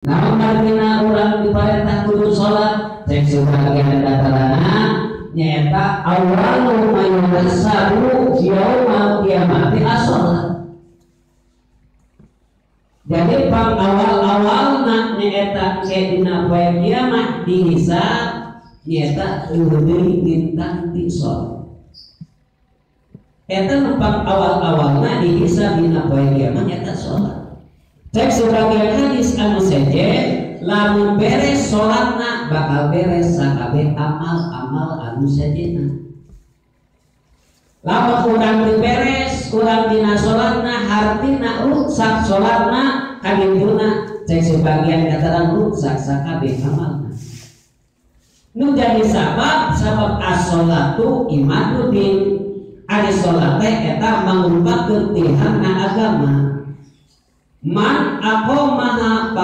Namun margina urang diparentah kudu sholat cek sebagian datarana nyata awalu mayunasabu yaumal kiamati as-sholat. Jadi pang awal-awal nak nyata kedina poe kiamat dihisab nyata lebih bintang di sholat. Eta pang awal-awalna dihisab dina poe kiamat nyata sholat. Cek sebagian hadis anu seje lamun beres sholatna bakal beres sakabeh amal-amal anu sejena. Lamun urang beres urang dina sholatna hartina rusak sholatna kadituna cek sebagian kataran rusak sakabeh amalna. Nu jadi sabab as-sholatu imaduddin. Ari sholat teh eta mangrupakeun tihanna agama. Man aqamaha